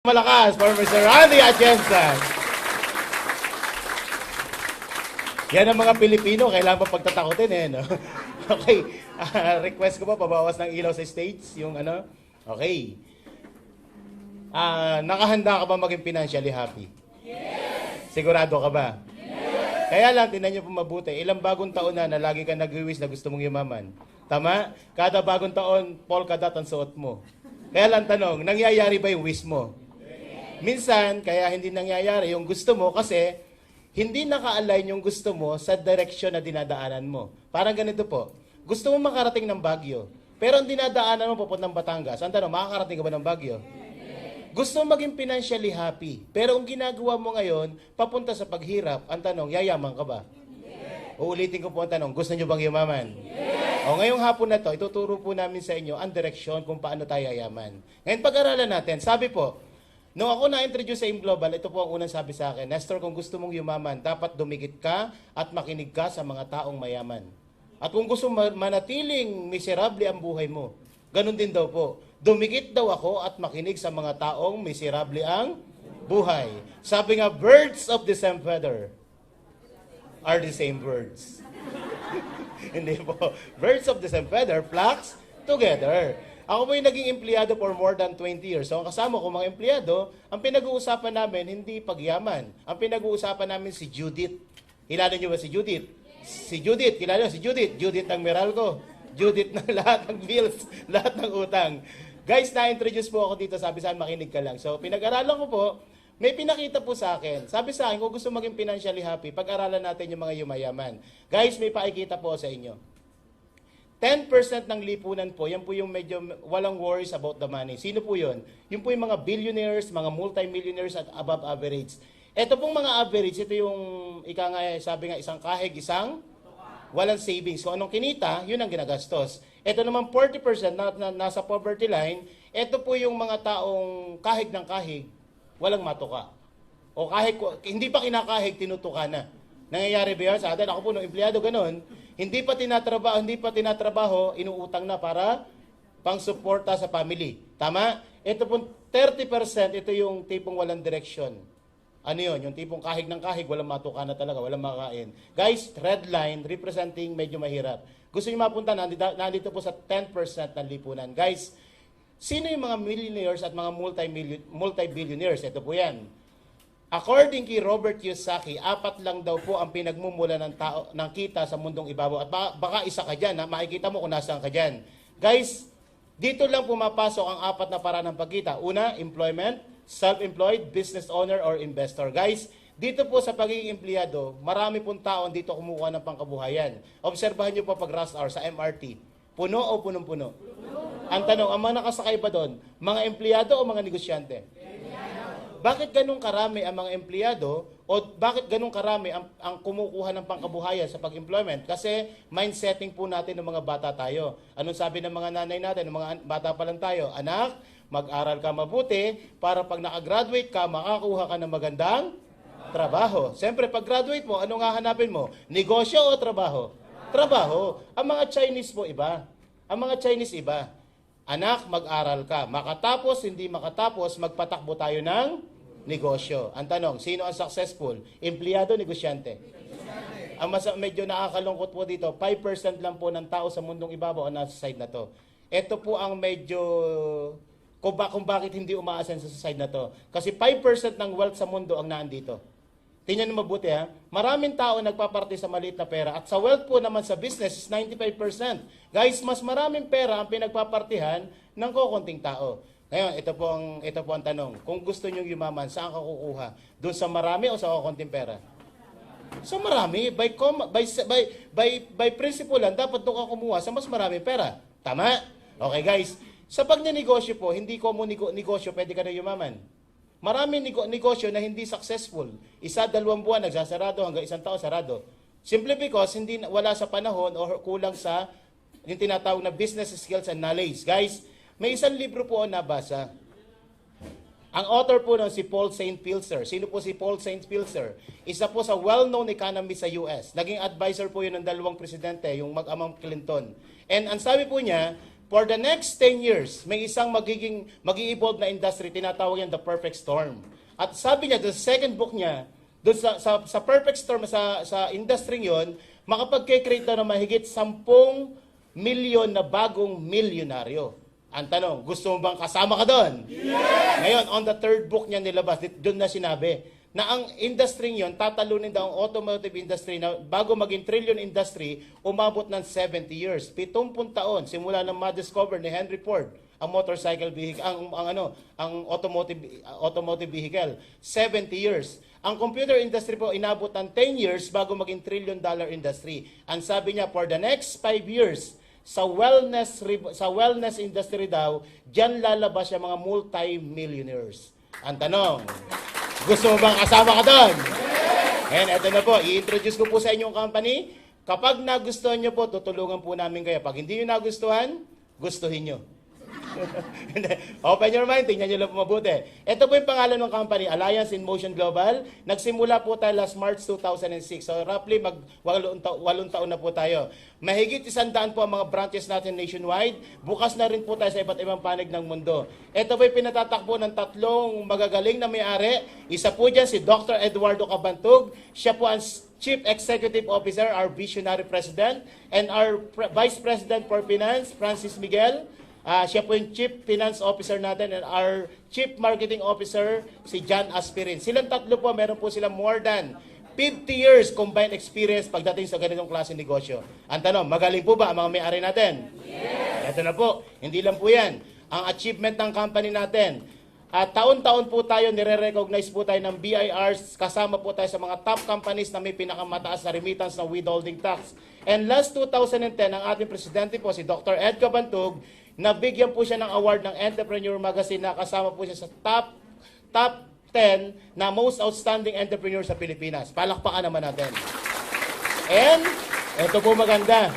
Malakas for Mr. Randy Atienza. Yan ang mga Pilipino, kailangan pa pagtatakutin eh, no? Okay, request ko pa, pabawas ng ilaw sa stage, yung ano? Okay. Nakahanda ka ba maging financially happy? Yes! Sigurado ka ba? Yes! Kaya lang, tinan niyo po mabuti, ilang bagong taon na lagi ka nag-wish na gusto mong yumaman. Tama? Kada bagong taon, polka dot ang suot mo. Kaya lang tanong, nangyayari ba yung wish mo? Minsan, kaya hindi nangyayari yung gusto mo kasi hindi naka-align yung gusto mo sa direksyon na dinadaanan mo. Parang ganito po, gusto mo makarating ng Baguio, pero ang dinadaanan mo papuntang Batangas. Ang tanong, makakarating ka ba ng Baguio? Gusto mo maging financially happy, pero ang ginagawa mo ngayon, papunta sa paghirap, ang tanong, yayaman ka ba? Uulitin ko po ang tanong, gusto nyo bang yumaman? O ngayong hapon na to, ituturo po namin sa inyo ang direksyon kung paano tayo yayaman. Ngayon pag-aralan natin, sabi po, nung ako na-introduce sa AIM Global, ito po ang unang sabi sa akin, Nestor, kung gusto mong yumaman, dapat dumikit ka at makinig ka sa mga taong mayaman. At kung gusto manatiling miserable ang buhay mo, ganun din daw po. Dumikit daw ako at makinig sa mga taong miserable ang buhay. Sabi nga, birds of the same feather are the same birds. Hindi po. Birds of the same feather flocks together. Ako po yung naging empleyado for more than 20 years. So, ang kasama ko mga empleyado, ang pinag-uusapan namin, hindi pagyaman. Ang pinag-uusapan namin si Judith. Kilala niyo ba si Judith? Si Judith, kilala niyo si Judith? Judith ng Meralco. Judith ng lahat ng bills, lahat ng utang. Guys, na-introduce po ako dito, sabi sa akin, makinig ka lang. So, pinag-aralan ko po, may pinakita po sa akin. Sabi sa akin, kung gusto maging financially happy, pag-aralan natin yung mga yumayaman. Guys, may pakikita po sa inyo. 10% ng lipunan po, yan po yung medyo walang worries about the money. Sino po yun? Yun po yung mga billionaires, mga multi-millionaires at above average. Ito pong mga average, ito yung, sabi nga, isang kahig, isang walang savings. Kung anong kinita, yun ang ginagastos. Ito naman 40% na nasa poverty line, ito po yung mga taong kahig ng kahig, walang matuka. O kahig, hindi pa kinakahig, tinutuka na. Nangyayari ba yan sa atin? Ako po, nung empleyado, ganun. Hindi pa tinatrabaho, inuutang na para pang-suporta sa family. Tama? Ito po, 30%, ito yung tipong walang direksyon. Ano yun? Yung tipong kahig ng kahig, walang matuka na talaga, walang makain. Guys, red line, representing medyo mahirap. Gusto nyo mapunta, nandito po sa 10% ng lipunan. Guys, sino yung mga millionaires at mga multi-billionaires? Ito po yan. According kay Robert Kiyosaki, 4 lang daw po ang pinagmumula ng kita sa mundong ibabaw. At baka isa ka dyan, makikita mo kung nasaan ka dyan. Guys, dito lang pumapasok ang 4 na paraan ng pagkita. Una, employment, self-employed, business owner, or investor. Guys, dito po sa pagiging empleyado, marami pong taon dito kumukuha ng pangkabuhayan. Obserbahan nyo po pag rush hour sa MRT. Puno o punong-puno? Ang tanong, ang mga nakasakay ba doon? Mga empleyado o mga negosyante? Bakit ganun karami ang mga empleyado o bakit ganun karami ang kumukuha ng pangkabuhayan sa pag-employment? Kasi mindsetting po natin ng mga bata tayo. Anong sabi ng mga nanay natin, ng mga bata pa lang tayo? Anak, mag-aral ka mabuti para pag nakagraduate ka, makakuha ka ng magandang trabaho. Siyempre, pag graduate mo, anong hahanapin mo? Negosyo o trabaho? Trabaho. Ang mga Chinese po iba. Ang mga Chinese iba. Anak, mag-aral ka. Makatapos, hindi makatapos, magpatakbo tayo ng negosyo. Ang tanong, sino ang successful? Empleyado, negosyante? Ang medyo nakakalungkot po dito, 5% lang po ng tao sa mundong ibabaw ang nasa side na to. Ito po ang medyo, kung bakit hindi umaasen sa side na to. Kasi 5% ng wealth sa mundo ang naandito. Tingnan nyo mabuti ha. Maraming tao nagpaparte sa maliit na pera. At sa wealth po naman sa business is 95%. Guys, mas maraming pera ang pinagpapartihan ng kukunting tao. Ngayon, ito po ang tanong. Kung gusto nyo yumaman, saan ka kukuha? Doon sa marami o sa kukunting pera? Sa marami. By principle lang, dapat doon ka kumuha sa mas maraming pera. Tama? Okay guys. Sa pagnenegosyo po, hindi ko mo negosyo, pwede ka na yumaman. Maraming negosyo na hindi successful. 1-2 buwan nagsasarado hanggang 1 taon sarado. Simply because wala sa panahon o kulang sa yung tinatawag na business skills and knowledge. Guys, may isang libro po ako nabasa. Ang author po si Paul St. Pilzer. Sino po si Paul St. Pilzer? Isa po sa well-known economist sa US. Naging advisor po yun ng 2 presidente, yung mag-amang Clinton. And ang sabi po niya, for the next 10 years, may isang mag-i-evolve na industry, tinatawag yan the perfect storm. At sabi niya, the second book niya, doon sa perfect storm, sa industry yon, makapag-create daw ng mahigit 10 milyon na bagong milyonaryo. Ang tanong, gusto mo bang kasama ka doon? Yes! Ngayon, on the third book niya nilabas, doon na sinabi na ang industry yon, tatalunin daw ang automotive industry na bago maging trillion industry, umabot ng 70 years. 70 taon, simula nang ma-discover ni Henry Ford ang motorcycle vehicle, ang automotive vehicle. 70 years. Ang computer industry po, inabot ng 10 years bago maging trillion-dollar industry. Ang sabi niya, for the next 5 years, sa wellness industry daw, diyan lalabas yung mga multi-millionaires. Ang tanong, gusto mo bang kasama ka doon? And eto na po, i-introduce ko po sa inyong company. Kapag nagustuhan nyo po, tutulungan po namin kayo. Pag hindi nyo nagustuhan, gustuhin nyo. Open your mind, tingnan nyo lang po mabuti. Ito po yung pangalan ng company, Alliance in Motion Global. Nagsimula po tayo last March 2006. So roughly walong taon na po tayo. Mahigit 100 po ang mga branches natin nationwide. Bukas na rin po tayo sa iba't ibang panig ng mundo. Ito po yung pinatatakbo ng 3 magagaling na may-ari. Isa po dyan si Dr. Eduardo Cabantug. Siya po ang Chief Executive Officer, our Visionary President, and our Vice President for Finance, Francis Miguel. Siya po yung Chief Finance Officer natin, and our Chief Marketing Officer, si John Aspirin. Silang tatlo po, meron po sila more than 50 years combined experience pagdating sa ganitong klase negosyo. Ang tanong, magaling po ba ang mga may-ari natin? Yes! Ito na po, hindi lang po yan. Ang achievement ng company natin, taon-taon po tayo, nire-recognize po tayo ng BIRs, kasama po tayo sa mga top companies na may pinakamataas na remittance ng withholding tax. And last 2010, ang ating presidente po, si Dr. Ed Cabantug, nabigyan po siya ng award ng Entrepreneur Magazine na kasama po siya sa top 10 na most outstanding entrepreneur sa Pilipinas. Palakpakan naman natin. And, ito po maganda.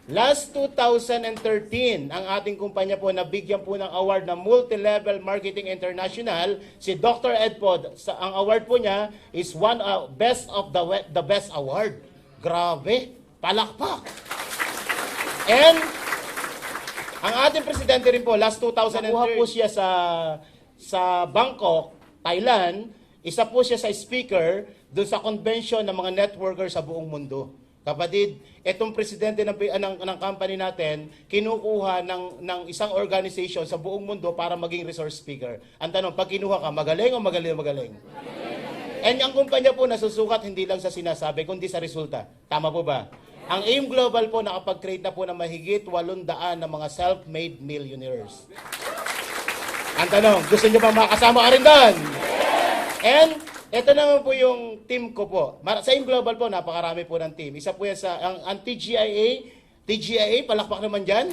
Last 2013, ang ating kumpanya po nabigyan po ng award ng Multi-Level Marketing International, si Dr. Ed po. Ang award po niya is Best of the Best Award. Grabe, palakpak. And ang ating presidente rin po, last 2003, nakuha po siya sa Bangkok, Thailand. Isa po siya sa speaker doon sa convention ng mga networker sa buong mundo. Kapatid, itong presidente ng company natin, kinukuha ng isang organization sa buong mundo para maging resource speaker. Ang tanong, pag kinuha ka, magaling o magaling? Magaling. And ang kumpanya po nasusukat hindi lang sa sinasabi, kundi sa resulta. Tama po ba? Ang AIM Global po nakapag-create na po ng mahigit 800 na mga self-made millionaires. Ang tanong, gusto niyo ba makasama ka rin doon? And ito naman po yung team ko po. Sa AIM Global po, napakarami po ng team. Isa po yan sa ang TGIA, palakpak naman dyan.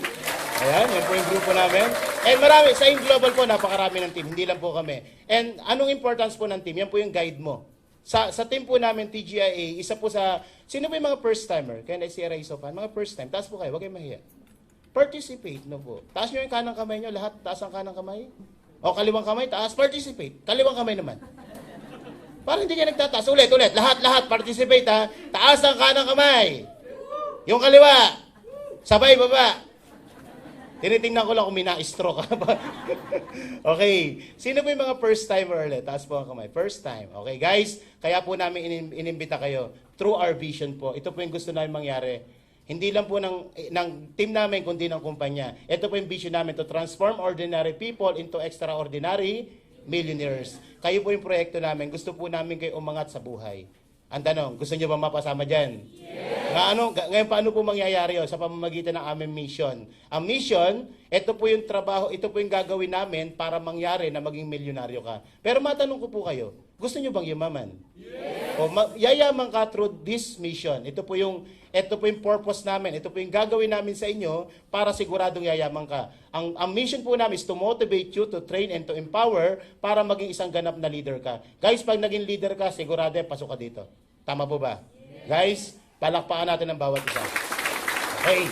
Ayan, yan po yung grupo namin. And marami, sa AIM Global po, napakarami ng team. Hindi lang po kami. And anong importance po ng team? Yan po yung guide mo. Sa team po namin, TGIA, isa po sa, sino po yung mga first timer? Kaya na si Raise of Hand, mga first time. Taas po kayo, huwag kayong mahiya. Participate, no po. Taas nyo yung kanang kamay nyo, lahat taas ang kanang kamay. O kaliwang kamay, taas, participate. Kaliwang kamay naman. Para hindi kayo nagtataas. Ulit. Lahat, participate ha. Taas ang kanang kamay. Yung kaliwa. Sabay, baba. Tinitingnan ko lang kung may na-stroke ka ba. Okay. Sino po yung mga first timer ulit? Taas po ang kamay. First time. Okay, guys. Kaya po namin inimbita kayo. Through our vision po. Ito po yung gusto namin mangyari. Hindi lang po ng team namin, kundi ng kumpanya. Ito po yung vision namin to transform ordinary people into extraordinary millionaires. Kayo po yung proyekto namin. Gusto po namin kayo umangat sa buhay. Ang tanong, gusto niyo ba mapasama dyan? Yes! Ngayon, paano po mangyayari yun? Sa pamamagitan ng aming mission. Ang mission, ito po yung trabaho, ito po yung gagawin namin para mangyari na maging milyonaryo ka. Pero matanong ko po kayo, gusto niyo bang yumaman? Yes! O yayaman ka through this mission. Ito po yung purpose namin. Ito po yung gagawin namin sa inyo para siguradong yayaman ka. Ang mission po namin is to motivate you, to train, and to empower para maging isang ganap na leader ka. Guys, pag naging leader ka, sigurado pasok ka dito. Tama po ba? Yes. Guys, palakpakan natin ang bawat isa. Okay.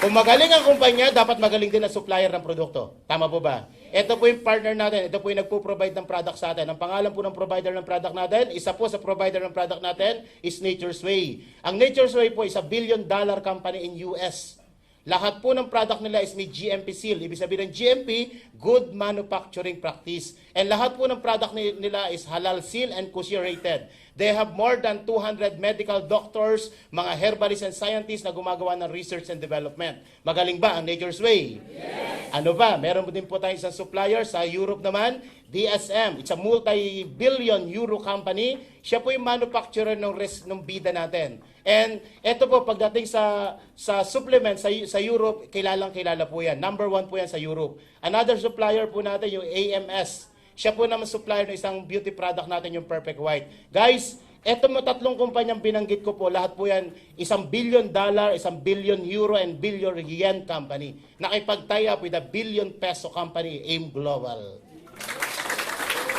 Kung magaling ang kumpanya, dapat magaling din ang supplier ng produkto. Tama po ba? Ito po yung partner natin. Ito po yung nagpo-provide ng product sa atin. Ang pangalan po ng provider ng product natin, isa po sa provider ng product natin is Nature's Way. Ang Nature's Way po is a $1 billion company in US. Lahat po ng product nila is may GMP seal. Ibig sabihin ng GMP, Good Manufacturing Practice. And lahat po ng product nila is halal seal and kosher rated. They have more than 200 medical doctors, mga herbalists and scientists na gumagawa ng research and development. Magaling ba ang Nature's Way? Yes. Ano ba? Meron din po tayong isang supplier sa Europe naman, DSM. It's a multi-billion euro company. Siya po yung manufacturer ng bida natin. And ito po, pagdating sa supplement sa Europe, kilala po yan. Number 1 po yan sa Europe. Another supplier po natin, yung AMS. Siya po naman supplier ng isang beauty product natin, yung Perfect White. Guys, eto mo tatlong kumpanyang binanggit ko po, lahat po yan, $1 billion, €1 billion, and billion yen company. Nakipag-tie up with a billion peso company, AIM Global.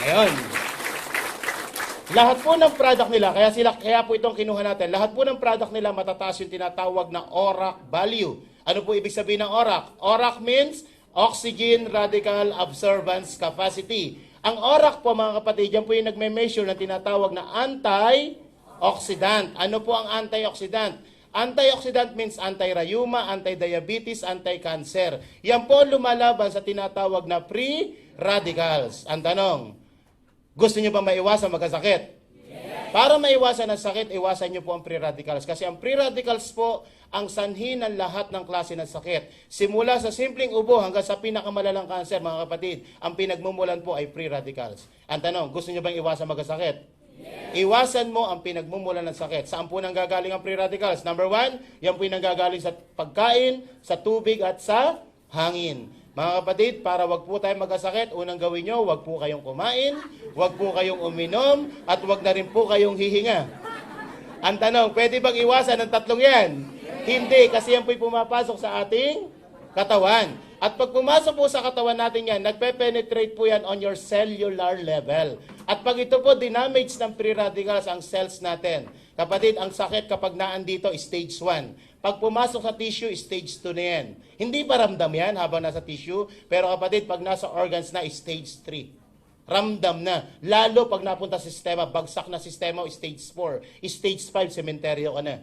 Ngayon, lahat po ng product nila, kaya po itong kinuha natin, lahat po ng product nila matataas yung tinatawag na ORAC value. Ano po ibig sabihin ng ORAC? ORAC means Oxygen Radical Absorbance Capacity. Ang ORAC po mga kapatid, yan po yung nagme-measure ng tinatawag na antioxidant. Ano po ang antioxidant? Antioxidant means anti-rheuma, anti-diabetes, anti-cancer. Yan po lumalaban sa tinatawag na free radicals. Ang tanong, gusto niyo ba maiwasan magkasakit? Yes. Para maiwasan ang sakit, iwasan niyo po ang free radicals. Kasi ang free radicals po, ang sanhi ng lahat ng klase ng sakit. Simula sa simpleng ubo hanggang sa pinakamalalang kanser, mga kapatid, ang pinagmumulan po ay free radicals. Ang tanong, gusto niyo bang iwasan magkasakit? Yes. Iwasan mo ang pinagmumulan ng sakit. Saan po nanggagaling ang free radicals? Number 1, yan po yung nanggagaling sa pagkain, sa tubig at sa hangin. Mga kapatid, para wag po tayo magkasakit, unang gawin nyo, wag po kayong kumain, wag po kayong uminom, at wag na rin po kayong hihinga. Ang tanong, pwede bang iwasan ang tatlong yan? Hindi, kasi yan po'y pumapasok sa ating katawan. At pag pumasok po sa katawan natin yan, nagpe-penetrate po yan on your cellular level. At pag ito po, dinamage ng free radicals ang cells natin. Kapatid, ang sakit kapag naandito, stage 1. Pag pumasok sa tissue, stage 2 na yan. Hindi pa ramdam yan habang nasa tissue, pero kapatid, pag nasa organs na, stage 3. Ramdam na. Lalo pag napunta sa sistema, bagsak na sistema, stage 4. Stage 5, sementeryo ka na.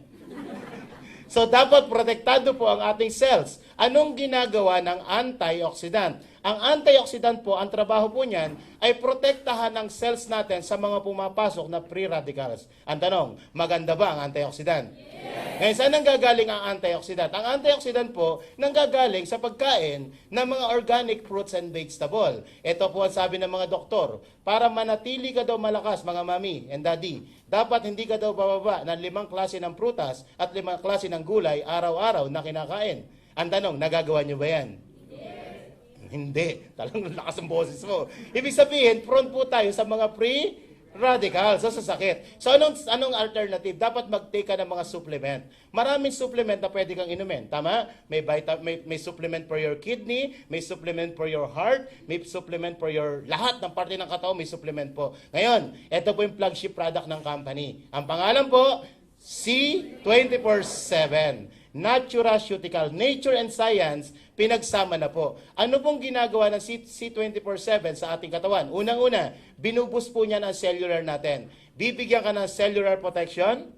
So, dapat protektado po ang ating cells. Anong ginagawa ng antioxidant? Ang antioxidant po, ang trabaho po niyan, ay protektahan ang cells natin sa mga pumapasok na free radicals. Ang tanong, maganda ba ang antioxidant? Yes. Ngayon, saan nanggagaling ang antioxidant? Ang antioxidant po, nanggagaling sa pagkain ng mga organic fruits and vegetable. Ito po ang sabi ng mga doktor, para manatili ka daw malakas, mga mami and daddy, dapat hindi ka daw bababa ng 5 klase ng prutas at 5 klase ng gulay araw-araw na kinakain. Ang tanong, nagagawa nyo ba yan? Yes. Hindi. Talagang lakas ang boses mo. Ibig sabihin, prone po tayo sa mga free radicals, sa sakit. So anong alternative? Dapat mag-take ka ng mga supplement. Maraming supplement na pwede kang inumin. Tama? May supplement for your kidney, may supplement for your heart, may supplement for your lahat ng parte ng katawan, may supplement po. Ngayon, ito po yung flagship product ng company. Ang pangalan po, C24/7. Naturaceutical, Nature and Science, pinagsama na po. Ano pong ginagawa ng C24/7 sa ating katawan? Unang-una, binubus po niya ang cellular natin. Bibigyan ka ng cellular protection,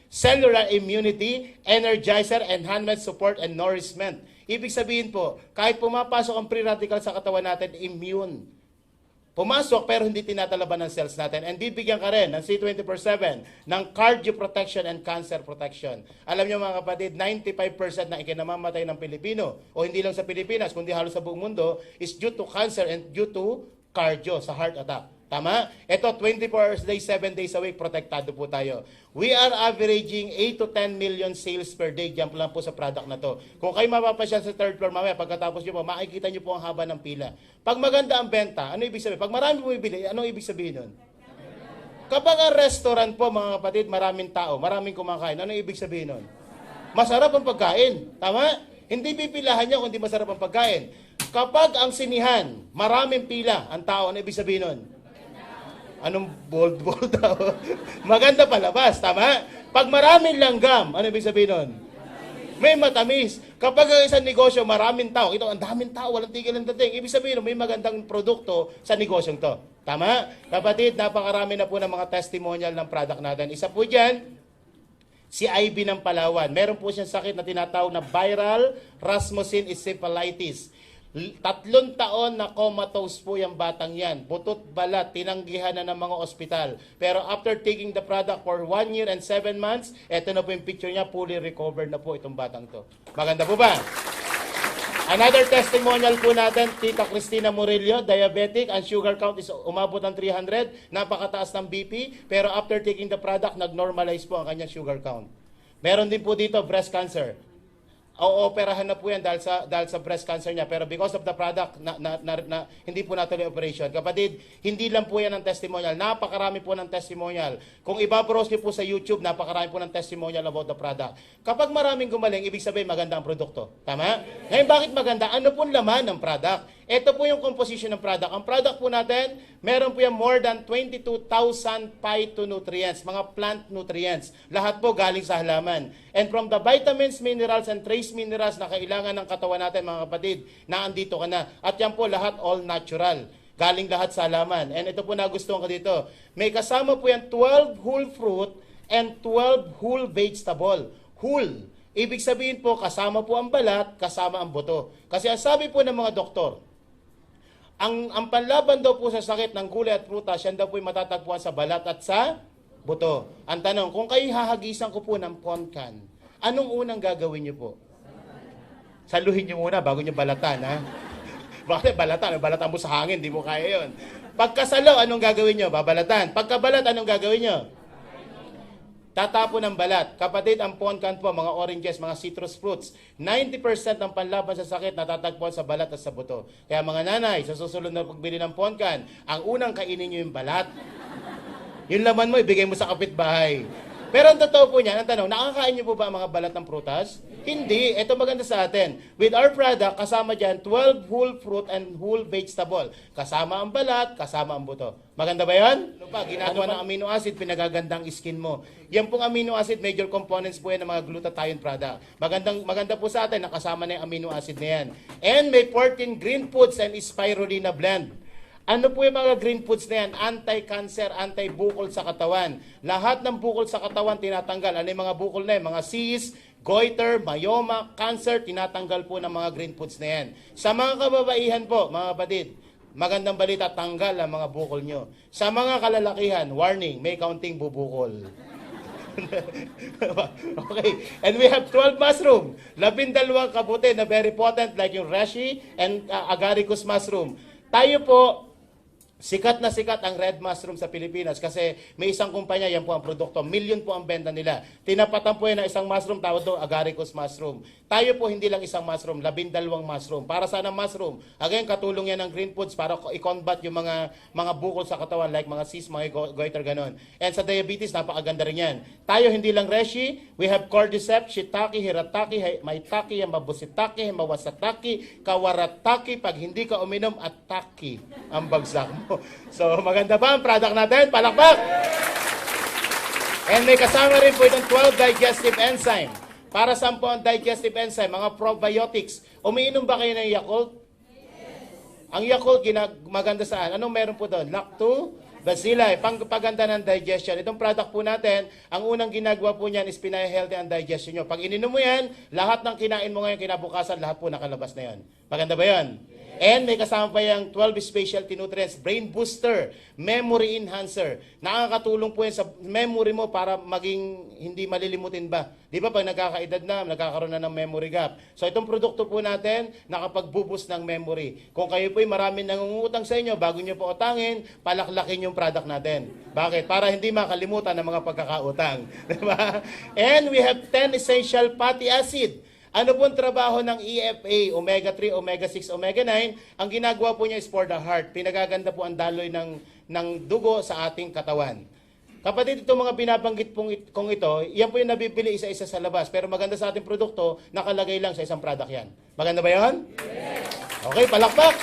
cellular immunity, energizer, enhancement, support, and nourishment. Ibig sabihin po, kahit pumapasok ang free radical sa katawan natin, immune. Pumasok pero hindi tinatalaban ng cells natin. And bibigyan ka rin ng C24/7 ng cardio protection and cancer protection. Alam niyo mga kapatid, 95% na ikinamamatay ng Pilipino, o hindi lang sa Pilipinas, kundi halos sa buong mundo, is due to cancer and due to cardio, sa heart attack. Tama? Ito, 24 hours a day, 7 days a week, protektado po tayo. We are averaging 8 to 10 million sales per day. Diyan lang po sa product na to. Kung kayo mapapasyan sa third floor mamaya, pagkatapos nyo po, makikita nyo po ang haba ng pila. Pag maganda ang benta, ano ibig sabihin? Pag marami bumibili, ano ibig sabihin nun? Kapag ang restaurant po, mga kapatid, maraming tao, maraming kumakain, ano ibig sabihin nun? Masarap ang pagkain. Tama? Hindi pipilahan nyo kung hindi masarap ang pagkain. Kapag ang sinihan, maraming pila, ang tao, ano ibig sabihin nun? Anong bold daw? Maganda palabas, tama? Pag maraming langgam, ano ibig sabihin nun? May matamis. Kapag ang isang negosyo, maraming tao, ito, ang daming tao, walang tigil ng dating. Ibig sabihin, may magandang produkto sa negosyong to. Tama? Kapatid, napakarami na po ng mga testimonial ng product natin. Isa po dyan, Si Ivy ng Palawan, meron po siyang sakit na tinatawag na viral Rasmussen encephalitis. 3 taon na comatose po yung batang yan. Butot balat, tinanggihan na ng mga ospital. Pero after taking the product for 1 year and 7 months, eto na po yung picture niya, fully recovered na po itong batang to. Maganda po ba? Another testimonial po natin, Tita Cristina Murillo, diabetic, ang sugar count is umabot ng 300, napakataas ng BP, pero after taking the product, nag-normalize po ang kanyang sugar count. Meron din po dito, breast cancer. Ooperahan na po yan dahil sa breast cancer niya. Pero because of the product, hindi po natuloy operation. Kapatid, hindi lang po yan ang testimonial. Napakarami po ng testimonial. Kung ibabrowse niyo po sa YouTube, napakarami po ng testimonial about the product. Kapag maraming gumaling, ibig sabihin maganda ang produkto. Tama? Ngayon, bakit maganda? Ano po laman ng product? Ito po yung composition ng product. Ang product po natin, meron po yan more than 22,000 phytonutrients, mga plant nutrients. Lahat po galing sa halaman. And from the vitamins, minerals, and trace minerals na kailangan ng katawan natin, mga kapatid, na andito ka na. At yan po lahat all natural. Galing lahat sa halaman. And ito po nagustuhan ko dito. May kasama po yan 12 whole fruit and 12 whole vegetable. Whole. Ibig sabihin po, kasama po ang balat, kasama ang buto. Kasi ang sabi po ng mga doktor, ang panlaban daw po sa sakit ng gulay at prutas, yan daw po yung matatagpuan sa balat at sa buto. Ang tanong, kung kayo hahagisan ko po ng ponkan, anong unang gagawin niyo po? Saluhin niyo muna bago niyo balatan, ha? Bakit balatan? Balatan mo sa hangin, di mo kaya yun. Pagkasalo, anong gagawin niyo? Babalatan. Pagkabalat, anong gagawin niyo? Tatapo ng balat. Kapatid, ang ponkan po, mga oranges, mga citrus fruits, 90% ng panlaban sa sakit natatagpuan sa balat at sa buto. Kaya mga nanay, sa susunod na pagbili ng ponkan, ang unang kainin nyo yung balat. Yung laman mo, ibigay mo sa kapitbahay. Pero ang totoo po niyan, ang tanong, nakakain niyo po ba ang mga balat ng prutas? Hindi. Ito maganda sa atin. With our product, kasama dyan 12 whole fruit and whole vegetable. Kasama ang balat, kasama ang buto. Maganda ba yan? Ano pa, ginagawa ng amino acid, pinagagandang skin mo. Yan pong amino acid, major components po yan ng mga glutathione product. Maganda po sa atin, nakasama na yung amino acid na yan. And may 14 green foods and spirulina blend. Ano po yung mga green foods na yan? Anti-cancer, anti-bukol sa katawan. Lahat ng bukol sa katawan tinatanggal. Ano yung mga bukol na yan? Mga cysts, goiter, myoma, cancer, tinatanggal po ng mga green foods na yan. Sa mga kababaihan po, mga kapatid, magandang balita, tanggal ang mga bukol nyo. Sa mga kalalakihan, warning, may kaunting bubukol. Okay. And we have 12 mushroom. 12 kabuti na very potent like yung reishi and agaricus mushroom. Tayo po, sikat na sikat ang red mushroom sa Pilipinas kasi may isang kumpanya, yan po ang produkto, million po ang benta nila. Tinapatan po yan ng isang mushroom, tawag doon agaricus mushroom. Tayo po hindi lang isang mushroom, 12 mushroom. Para saan ang mushroom? Again, katulong yan ng green foods para i-combat yung mga bukol sa katawan like mga cysts, mga goiter, ganon. And sa diabetes, napakaganda rin yan. Tayo hindi lang reishi, we have cordyceps, shiitake, hiratake, maitake, mabusitake, mawasatake, kawaratake, pag hindi ka uminom, atake ang bagsak mo. So, maganda ba ang product natin? Palakpak! And may kasama rin po itong 12 digestive enzyme. Para saan po ang digestive enzyme? Mga probiotics. Umiinom ba kayo ng Yakult? Yes. Ang Yakult, maganda saan? Anong meron po doon? Lactobacilli, paganda ng digestion. Itong product po natin, ang unang ginagawa po niyan is pinay-healthy ang digestion nyo. Pag ininom mo yan, lahat ng kinain mo ngayon, kinabukasan, lahat po nakalabas na yan. Maganda ba yan? And may kasama pa yung 12 specialty nutrients, brain booster, memory enhancer. Nakakatulong po yan sa memory mo para maging hindi malilimutin ba. Di ba pag nagkakaedad na, nagkakaroon na ng memory gap. So itong produkto po natin, nakapag-boost ng memory. Kung kayo po ay maraming nangungutang sa inyo, bago nyo po utangin, palaklakin yung product natin. Bakit? Para hindi makalimutan ng mga pagkakautang. Diba? And we have 10 essential fatty acid. Ano pong trabaho ng EFA, omega-3, omega-6, omega-9? Ang ginagawa po niya is for the heart. Pinagaganda po ang daloy ng dugo sa ating katawan. Kapatid, itong mga binabanggit kong ito, yan po yung nabibili isa-isa sa labas. Pero maganda sa ating produkto, nakalagay lang sa isang product yan. Maganda ba yan? Yes! Okay, palakpak!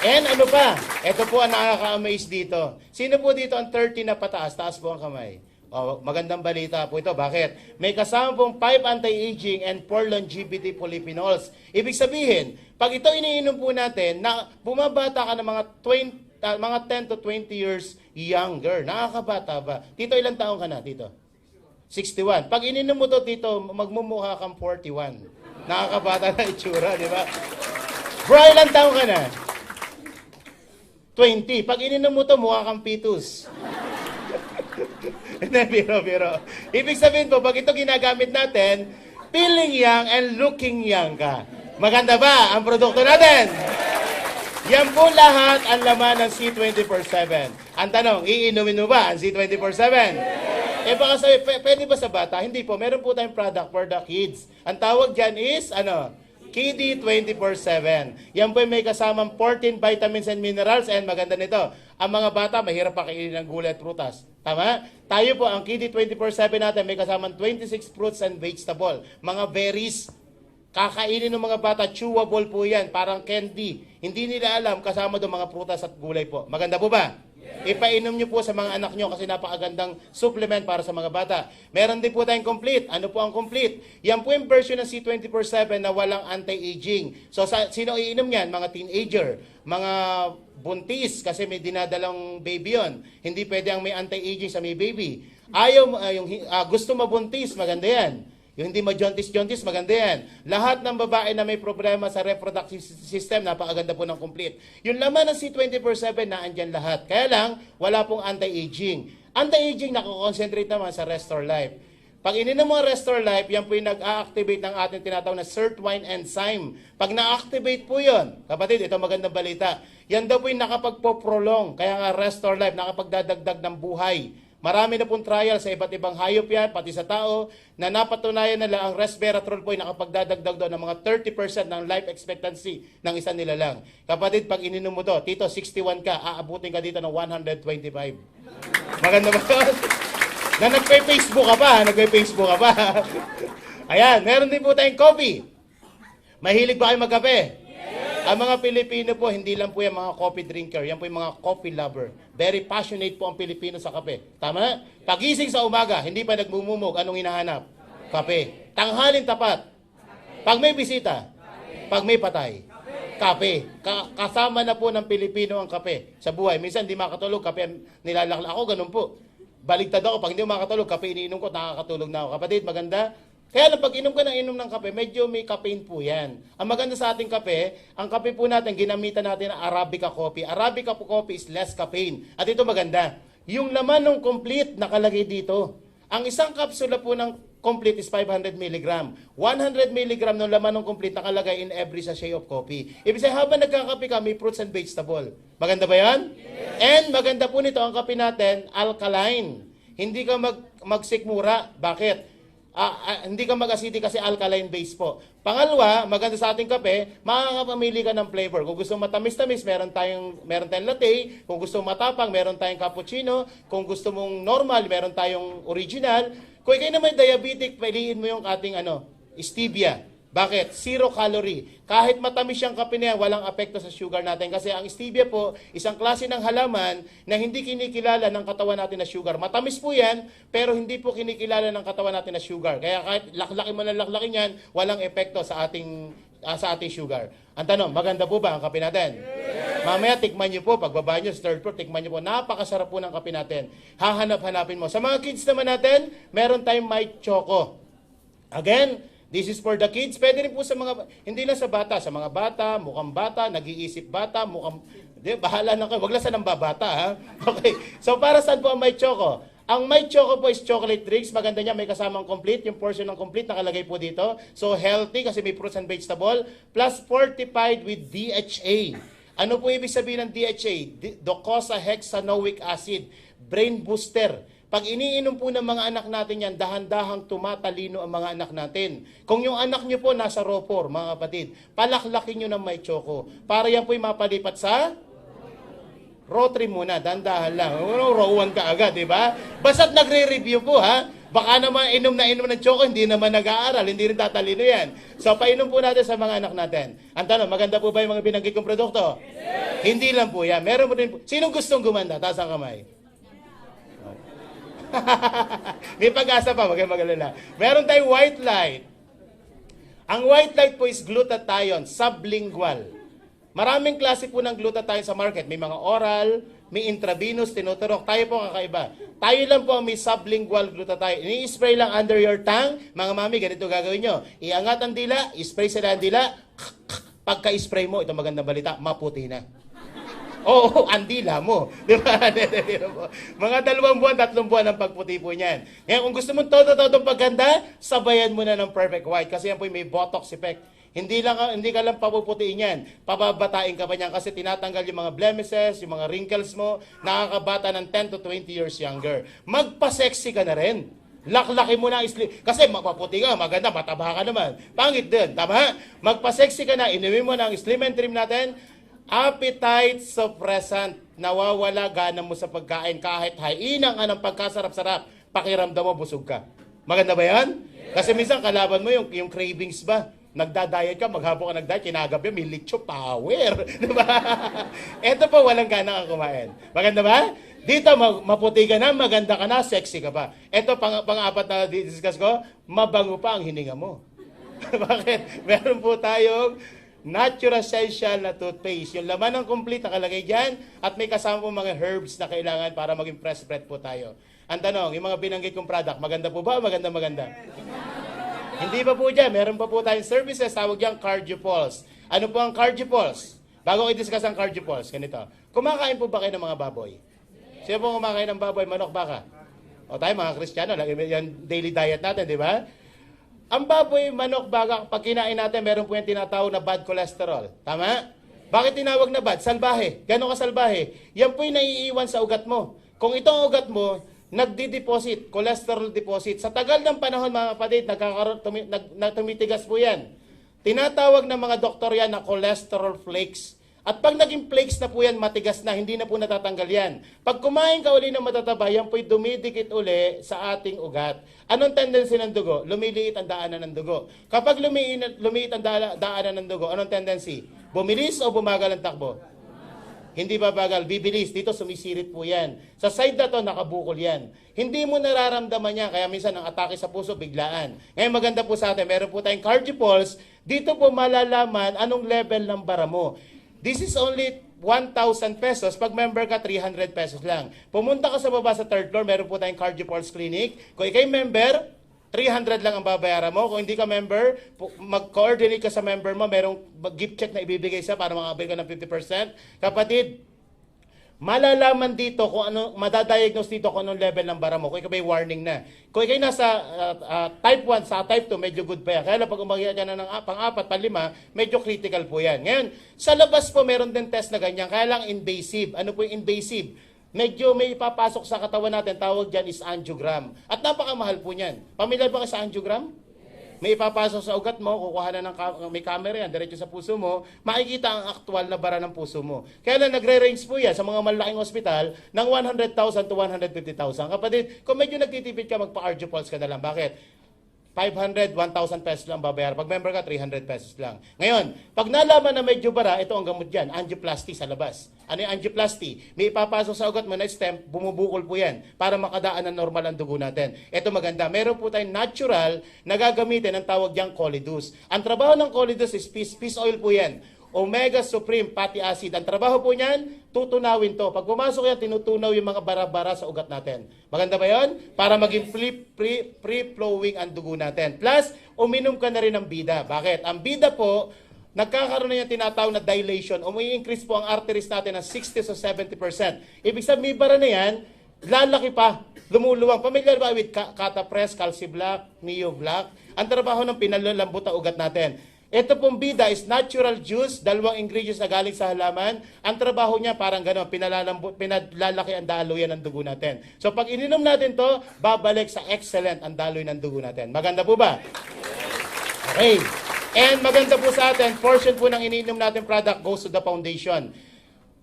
And ano pa? Ito po ang nakaka-amaze dito. Sino po dito ang 30 na pataas? Taas po ang kamay. Oh, magandang balita po ito. Bakit? May kasama pong 5 anti-aging and 4 longevity polyphenols. Ibig sabihin, pag ito iniinom po natin, na bumabata ka ng mga 10 to 20 years younger. Nakakabata ba? Tito, ilang taong ka na, Tito? 61. Pag ininom mo to, Tito, magmumukha kang 41. Nakakabata na itsura, di ba? Bro, ilang taon ka na? 20. Pag ininom mo to, mukha kang fetus. Hindi, biro. Ibig sabihin po, pag ito ginagamit natin, feeling young and looking young ka. Maganda ba ang produkto natin? Yan po lahat ang laman ng C24/7. Ang tanong, iinumin mo ba ang C24/7? Eh baka sabi, pwede ba sa bata? Hindi po, meron po tayong product for the kids. Ang tawag dyan is, Kiddy 24/7. Yan po may kasamang 14 vitamins and minerals and maganda nito. Ang mga bata, mahirap pa kainin ng gulay at prutas. Tama? Tayo po, ang Kiddy 24/7 natin may kasamang 26 fruits and vegetable. Mga berries. Kakainin ng mga bata, chewable po yan, parang candy. Hindi nila alam, kasama doon mga prutas at gulay po. Maganda po ba? Ipainom nyo po sa mga anak nyo kasi napakagandang supplement para sa mga bata. Meron din po tayong complete. Ano po ang complete? Yan po yung version ng C24/7 na walang anti-aging. So, sino iinom yan? Mga teenager, mga buntis kasi may dinadalang baby yon. Hindi pwede ang may anti-aging sa may baby. Gusto mabuntis, maganda yan. Yung hindi ma-jaundice, maganda yan. Lahat ng babae na may problema sa reproductive system, napakaganda po ng complete. Yung laman ng C24/7, naandyan lahat. Kaya lang, wala pong anti-aging. Anti-aging, nakakonsentrate naman sa Restore Life. Pag ininom mo ang Restore Life, yan po yung nag-a-activate ng ating tinatawag na sirtuin enzyme. Pag na-activate po yun, kapatid, ito magandang balita. Yan daw po yung nakapagpo-prolong. Kaya nga Restore Life, nakapagdadagdag ng buhay. Marami na pong trial sa iba't ibang hayop yan, pati sa tao, na napatunayan nila ang resveratrol po ay nakapagdadagdag doon ng mga 30% ng life expectancy ng isa nila lang. Kapatid, pag ininom mo to, Tito, 61 ka, aabutin ka dito ng 125. Maganda ba ito? Na nagpe-Facebook ka pa, Ayan, meron din po tayong coffee. Mahilig ba kayo magkape? Ang mga Pilipino po, hindi lang po yung mga coffee drinker, yan po yung mga coffee lover. Very passionate po ang Pilipino sa kape. Tama? Pagising sa umaga, hindi pa nagmumumog, anong hinahanap? Kape. Tanghalin tapat. Pag may bisita, pag may patay, kape. Kasama na po ng Pilipino ang kape sa buhay. Minsan hindi makatulog, kape nilalakla. Ako, ganun po. Baligtad ako, pag hindi makatulog, kape iniinom ko, nakakatulog na ako. Kapatid, maganda? Kaya lang, pag inom ka ng kape, medyo may caffeine po yan. Ang maganda sa ating kape, ang kape po natin, ginamitan natin ng Arabica coffee. Arabica coffee is less caffeine. At ito maganda, yung laman ng complete nakalagay dito. Ang isang kapsula po ng complete is 500 mg. 100 mg ng laman ng complete nakalagay in every sachet of coffee. Ibig sabihin, habang nagkakape ka, may fruits and vegetable. Maganda ba yan? Yes. And maganda po nito, ang kape natin, alkaline. Hindi ka magsikmura. Bakit? Hindi ka mag-acidic kasi alkaline base po. Pangalawa, maganda sa ating kape, makakapamili ka ng flavor. Kung gusto matamis-tamis, meron tayong latte. Kung gusto matapang, meron tayong cappuccino. Kung gusto mong normal, meron tayong original. Kung ikaw na may diabetic, piliin mo yung ating stevia. Bakit? 0 calorie. Kahit matamis yung kape na yan, walang apekto sa sugar natin. Kasi ang stevia po, isang klase ng halaman na hindi kinikilala ng katawan natin na sugar. Matamis po yan, pero hindi po kinikilala ng katawan natin na sugar. Kaya kahit laklakin mo na laklakin yan, walang epekto sa ating sugar. Ang tanong, maganda po ba ang kape natin? Yes. Mamaya, tikman nyo po. Pagbaba nyo sa third floor, tikman nyo po. Napakasarap po ng kape natin. Hahanap-hanapin mo. Sa mga kids naman natin, meron tayong My Choco. Again, this is for the kids. Pwede rin po sa mga, hindi lang sa bata. Sa mga bata, mukhang bata, nag-iisip bata, mukhang, bahala na kayo. Wag lang sa nang babata, ha? Okay. So, para saan po ang My Choco? Ang My Choco po is chocolate drinks. Maganda niya, may kasamang complete. Yung portion ng complete nakalagay po dito. So, healthy kasi may fruits and vegetable. Plus, fortified with DHA. Ano po ibig sabihin ng DHA? Docosahexaenoic acid. Brain booster. Pag iniinom po ng mga anak natin yan, dahan-dahang tumatalino ang mga anak natin. Kung yung anak nyo po nasa RO4, mga kapatid, palaklakin nyo ng My Choco. Para yan po'y mapalipat sa RO3 muna, dahan-dahan lang. RO1 ka agad, di ba? Basta't nagre-review po, ha? Baka naman inom ng choco, hindi naman nag-aaral, hindi rin tatalino yan. So, painom po natin sa mga anak natin. Ang tanong, maganda po ba yung mga binanggit kong produkto? Yes. Hindi lang po yan. Meron mo rin po. Sinong gustong gumanda? Taas ang kamay. May pag-asa pa, wag kayong mag-alala. Meron tayong white light. Ang white light po is glutathione, sublingual. Maraming klase po ng glutathione sa market. May mga oral, may intravenous, tinuturok. Tayo po kakaiba. Tayo lang po ang may sublingual glutathione. Ini-spray lang under your tongue. Mga mami, ganito gagawin nyo. Iangat ang dila, spray sila ang dila. Pagka-spray mo, ito magandang balita, maputi na. Oo, ang dila mo. Di ba? Mga 2 buwan, 3 buwan ang pagputi po niyan. Ngayon, kung gusto mong todo-todong paganda, sabayan mo na ng perfect white. Kasi yan po may botox effect. Hindi ka lang papuputiin yan. Pababatain ka pa niyan kasi tinatanggal yung mga blemishes, yung mga wrinkles mo, nakakabata ng 10 to 20 years younger. Magpa-sexy ka na rin. Laklaki mo na kasi mapaputi ka, maganda, mataba ka naman. Pangit din, tama? Magpa-sexy ka na, inumin mo na ang Slim and Trim natin. Appetite suppressant. Nawawala gana mo sa pagkain kahit hainang anong pagkasarap-sarap. Pakiramdam mo, busog ka. Maganda ba yan? Kasi minsan kalaban mo yung cravings ba? Nagda-diet ka, maghapon ka nag-diet, kinagabi, may litso power. Diba? Ito po, walang gana kang kumain. Maganda ba? Dito, maputi ka na, maganda ka na, sexy ka pa. Ito, pang-apat na discuss ko, mabango pa ang hininga mo. Bakit? Meron po tayong natural essential na toothpaste. Yung laman ng complete nakalagay dyan at may kasama po mga herbs na kailangan para maging fresh breath po tayo. Ang tanong, yung mga binanggit kong product, maganda po ba o maganda? Hindi pa po dyan. Meron pa po tayong services, tawag dyan CardioPulse. Ano po ang CardioPulse? Bago ko i-discuss ang CardioPulse, ganito. Kumakain po ba kayo ng mga baboy? Sino po kumakain ng baboy, manok, baka? O tayo mga Kristiyano, yan daily diet natin, di ba? Ang baboy, manok, baga, pag kinain natin, meron po yung tinatawag na bad cholesterol. Tama? Bakit tinawag na bad? Salbahe. Gano'n ka salbahe? Yan po yung naiiwan sa ugat mo. Kung itong ugat mo, nagdi-deposit, cholesterol deposit. Sa tagal ng panahon, mga kapatid, tumitigas po yan. Tinatawag ng mga doktor yan na cholesterol flakes. At pag naging flakes na po yan, matigas na, hindi na po natatanggal yan. Pag kumain ka uli ng matataba, yan po'y dumidikit uli sa ating ugat. Anong tendency ng dugo? Lumiliit ang daanan ng dugo. Kapag lumiit ang daanan ng dugo, anong tendency? Bumilis o bumagal ang takbo? Hindi babagal, bibilis. Dito sumisirit po yan. Sa side na to, nakabukol yan. Hindi mo nararamdaman yan, kaya minsan ang atake sa puso, biglaan. Ngayon maganda po sa atin, meron po tayong CardioPulse. Dito po malalaman anong level ng bara mo. This is only 1,000 pesos. Pag member ka, 300 pesos lang. Pumunta ka sa baba sa 3rd floor, meron po tayong CardioPulse Clinic. Kung ikay member, 300 lang ang babayaran mo. Kung hindi ka member, mag-coordinate ka sa member mo, merong gift check na ibibigay sa para makabili ka ng 50%. Kapatid, malalaman dito kung ano, madadiagnose dito kung anong level ng bara mo. Kung ikaw may warning na. Kung ikaw nasa type 1 sa type 2, medyo good pa yan. Kaya lang pag umakyat ka na ng pang-4, pang-5, medyo critical po yan. Ngayon, sa labas po meron din test na ganyan. Kaya lang invasive. Ano po yung invasive? Medyo may ipapasok sa katawan natin, tawag dyan is angiogram. At napakamahal po niyan. Pamilyar ba kayo sa angiogram? May ipapasok sa ugat mo, kukuha na may camera yan, diretso sa puso mo, makikita ang aktual na bara ng puso mo. Kaya lang nagre-range po yan sa mga malaking ospital ng 100,000 to 150,000. Kapatid, kung medyo nagtitipid ka, magpa-CardioPulse ka na lang. Bakit? 500, 1,000 pesos lang babayar. Pag member ka, 300 pesos lang. Ngayon, pag nalaman na medyo bara, ito ang gamot dyan, angioplasty sa labas. Ano yung angioplasty? May ipapasok sa ugat mo na stent, bumubukol po yan para makadaan ng normal ang dugo natin. Ito maganda. Meron po tayong natural na gagamitin ang tawag diyang Cholidus. Ang trabaho ng Cholidus is fish oil po yan. Omega Supreme Fatty Acid. Ang trabaho po niyan, tutunawin to. Pag pumasok yan, tinutunaw yung mga bara-bara sa ugat natin. Maganda ba yon? Para maging free-flowing ang dugo natin. Plus, uminom ka na rin ng bida. Bakit? Ang bida po, nagkakaroon na yung tinatawag na dilation. Umi-increase po ang arteries natin ng 60 to 70%. Ibig sabihin, may bara na yan, lalaki pa, lumuluwang. Pamilyar ba with Catapres, Calciblac, Neo Black? Ang trabaho ng pinalalambot ang ugat natin. Ito pong bida is natural juice, 2 ingredients na galing sa halaman. Ang trabaho niya parang gano'n, pinalalaki ang daloy ng dugo natin. So pag ininom natin to, babalik sa excellent ang daloy ng dugo natin. Maganda po ba? Okay. And maganda po sa atin, portion po ng ininom natin product goes to the foundation.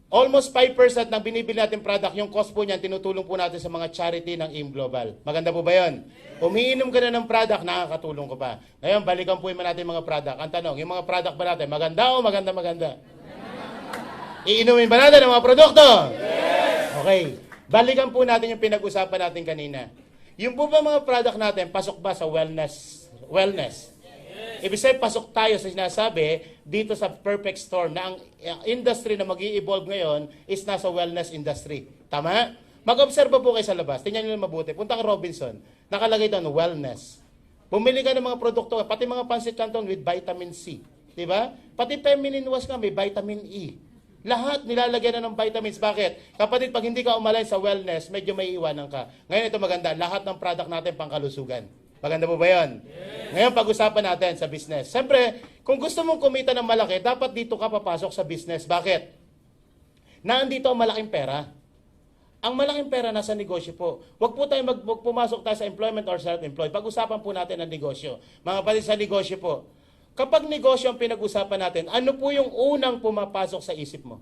Almost 5% ng binibili natin product, yung cost po niyan, tinutulong po natin sa mga charity ng AIM Global. Maganda po ba yun? Umiinom ka na ng product, nakakatulong ko pa. Ngayon, balikan po natin mga product. Ang tanong, yung mga product ba natin, maganda o maganda? Iinumin ba natin ang mga produkto? Yes! Okay. Balikan po natin yung pinag-usapan natin kanina. Yung po ba mga product natin, pasok ba sa wellness? Ibig sabihin, pasok tayo sa sinasabi dito sa perfect storm na ang industry na mag-i-evolve ngayon is nasa wellness industry. Tama? Mag-observe po kayo sa labas. Tingnan nyo mabuti. Punta ka Robinson. Nakalagay doon, wellness. Bumili ka ng mga produkto, pati mga pancit canton with vitamin C. Diba? Pati feminine wash nga, may vitamin E. Lahat nilalagyan na ng vitamins. Bakit? Kapatid, pag hindi ka umalay sa wellness, medyo may iwanan ka. Ngayon ito maganda, lahat ng product natin pangkalusugan. Maganda po ba yun? Yes. Ngayon pag-usapan natin sa business. Siyempre, kung gusto mong kumita ng malaki, dapat dito ka papasok sa business. Bakit? Naandito ang malaking pera. Ang malaking pera nasa negosyo po. Huwag po tayo pumasok tayo sa employment or self-employed. Pag-usapan po natin ang negosyo. Mga kapatid, sa negosyo po. Kapag negosyo ang pinag-usapan natin, ano po yung unang pumapasok sa isip mo?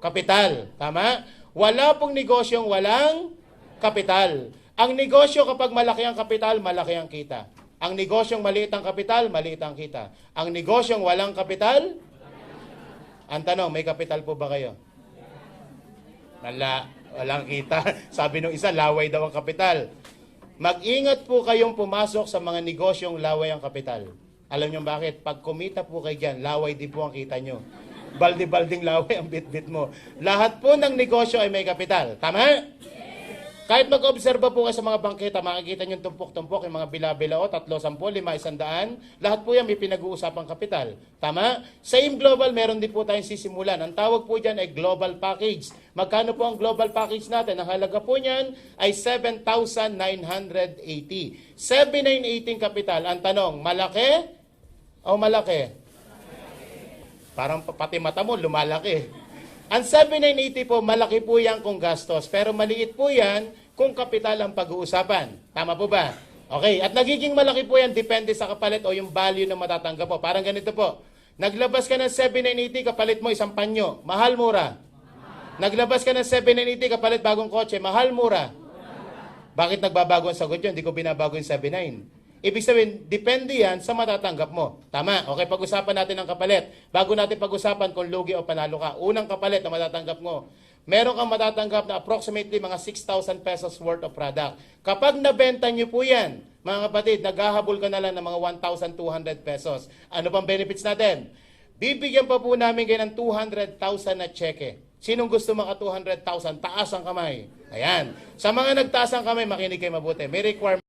Kapital. Tama? Wala pong negosyong walang kapital. Ang negosyo kapag malaki ang kapital, malaki ang kita. Ang negosyong maliit ang kapital, maliit ang kita. Ang negosyong walang kapital, ang tanong, may kapital po ba kayo? Walang kita. Sabi nung isa, laway daw ang kapital. Mag-ingat po kayong pumasok sa mga negosyong laway ang kapital. Alam nyo bakit? Pag kumita po kayo dyan, laway din po ang kita nyo. Baldi-balding laway ang bit-bit mo. Lahat po ng negosyo ay may kapital. Tama? Kahit mag-obserba po kayo sa mga bangketa, makikita nyo tumpok-tumpok, yung mga bila-bilao, 3, 10, 5, 100. Lahat po yan may pinag-uusapang kapital. Tama? Sa AIM Global, meron din po tayong sisimulan. Ang tawag po dyan ay Global Package. Magkano po ang Global Package natin? Ang halaga po niyan ay 7,980. 7,918 kapital. Ang tanong, malaki o malaki? Parang pati mata mo, lumalaki. Ang 7,980 po, malaki po yan kung gastos. Pero maliit po yan kung kapital ang pag-uusapan. Tama po ba? Okay, at nagiging malaki po yan depende sa kapalit o yung value na matatanggap po. Parang ganito po. Naglabas ka ng 7,980, kapalit mo isang panyo. Mahal, mura? Naglabas ka ng 7,980, kapalit bagong kotse. Mahal, mura? Bakit nagbabago ang sagot yun? Hindi ko binabago yung 7,900. Ibig sabihin, depende yan sa matatanggap mo. Tama? Okay, pag-usapan natin ang kapalit. Bago natin pag-usapan kung lugi o panalo ka. Unang kapalit na matatanggap mo. Meron kang matatanggap na approximately mga 6,000 pesos worth of product. Kapag nabenta nyo po yan, mga kapatid, naghahabol ka na lang ng mga 1,200 pesos. Ano pang benefits natin? Bibigyan pa po namin kayo ng 200,000 na cheque. Sinong gusto maka 200,000? Taas ang kamay. Ayan. Sa mga nagtaas ang kamay, makinig kayo mabuti. May requirement.